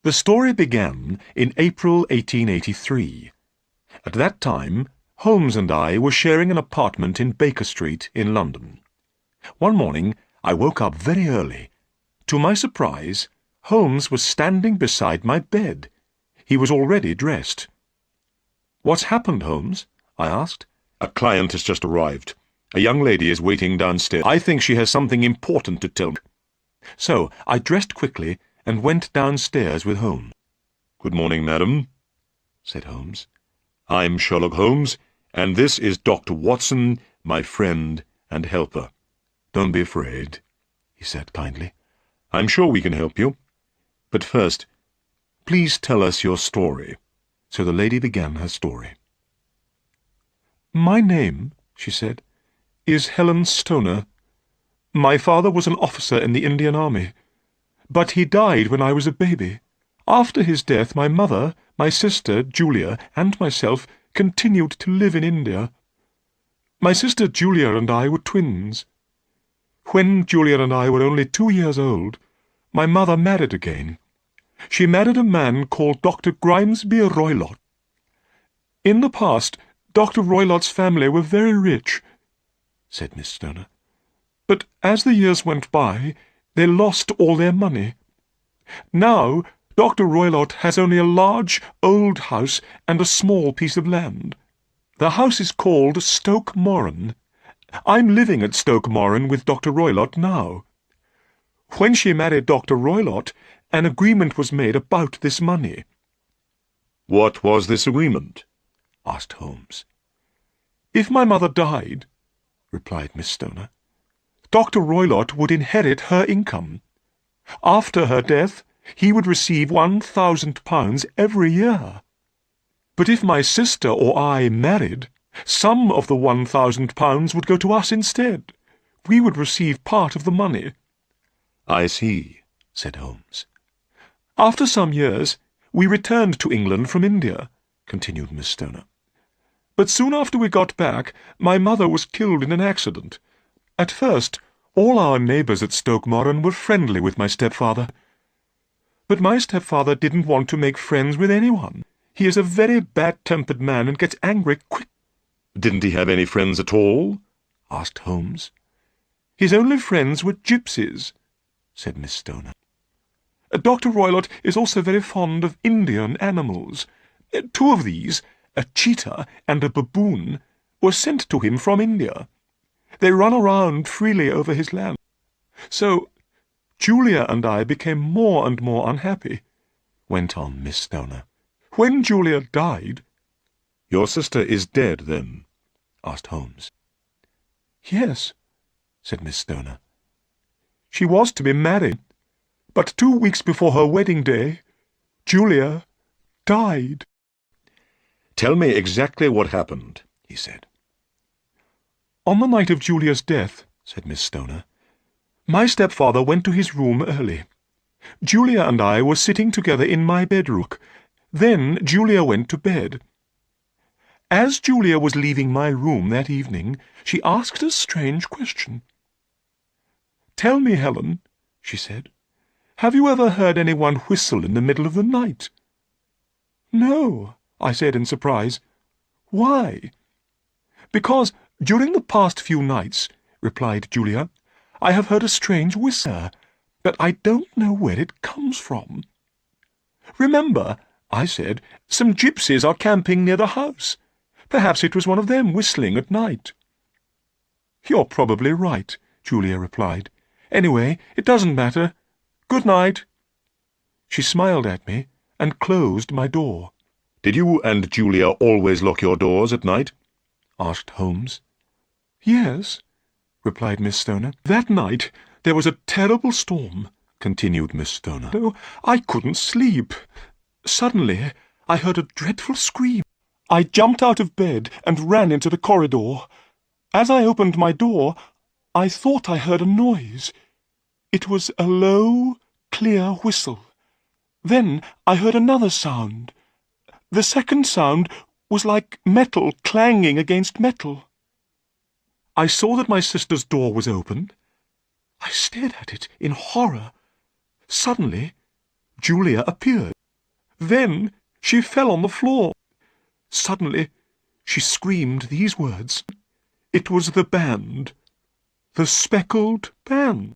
The story began in April 1883. At that time, Holmes and I were sharing an apartment in Baker Street in London. One morning, I woke up very early. To my surprise, Holmes was standing beside my bed. He was already dressed. "What's happened, Holmes?" I asked. "A client has just arrived. A young lady is waiting downstairs. I think she has something important to tell me." So I dressed quickly and went downstairs with Holmes. "Good morning, madam," said Holmes. "I'm Sherlock Holmes, and this is Dr. Watson, my friend and helper. Don't be afraid," he said kindly. "I'm sure we can help you. But first, please tell us your story." So the lady began her story. "My name," she said, "is Helen Stoner. My father was an officer in the Indian Army, but he died when I was a baby. After his death, my mother, my sister, Julia, and myself continued to live in India. My sister Julia and I were twins. When Julia and I were only 2 years old, my mother married again. She married a man called Dr. Grimesby Roylott. In the past, Dr. Roylott's family were very rich," said Miss Stoner. "But as the years went by, they lost all their money. Now, Dr. Roylott has only a large, old house and a small piece of land. The house is called Stoke Moran. I'm living at Stoke Moran with Dr. Roylott now. When she married Dr. Roylott, an agreement was made about this money." "What was this agreement?" asked Holmes. "If my mother died," replied Miss Stoner, "Dr. Roylott would inherit her income. After her death, he would receive £1,000 every year. But if my sister or I married, some of the £1,000 would go to us instead. We would receive part of the money." "I see," said Holmes. "After some years, we returned to England from India," continued Miss Stoner. "But soon after we got back, my mother was killed in an accident. At first, all our neighbours at Stoke Moran were friendly with my stepfather. But my stepfather didn't want to make friends with anyone. He is a very bad-tempered man and gets angry quick." "Didn't he have any friends at all?" asked Holmes. "His only friends were gypsies," said Miss Stoner. "Dr. Roylott is also very fond of Indian animals. 2 of these, a cheetah and a baboon, were sent to him from India. They run around freely over his land. So Julia and I became more and more unhappy," went on Miss Stoner. "When Julia died—" "Your sister is dead, then?" asked Holmes. "Yes," said Miss Stoner. "She was to be married, but 2 weeks before her wedding day, Julia died." "Tell me exactly what happened," he said. "On the night of Julia's death," said Miss Stoner, "my stepfather went to his room early. Julia and I were sitting together in my bedroom. Then Julia went to bed. As Julia was leaving my room that evening, she asked a strange question. 'Tell me, Helen,' she said, 'have you ever heard anyone whistle in the middle of the night?' 'No,' I said in surprise. 'Why?' 'Because during the past few nights,' replied Julia, 'I have heard a strange whistle, but I don't know where it comes from.' 'Remember,' I said, 'some gypsies are camping near the house. Perhaps it was one of them whistling at night.' 'You're probably right,' Julia replied. 'Anyway, it doesn't matter. Good night.' She smiled at me and closed my door. "Did you and Julia always lock your doors at night?" asked Holmes. "Yes," replied Miss Stoner. "That night there was a terrible storm," continued Miss Stoner. "Oh, I couldn't sleep. Suddenly I heard a dreadful scream. I jumped out of bed and ran into the corridor. As I opened my door, I thought I heard a noise. It was a low, clear whistle. Then I heard another sound. The second sound was like metal clanging against metal. I saw that my sister's door was open. I stared at it in horror. Suddenly, Julia appeared. Then she fell on the floor. Suddenly she screamed these words. It was the band, the speckled band.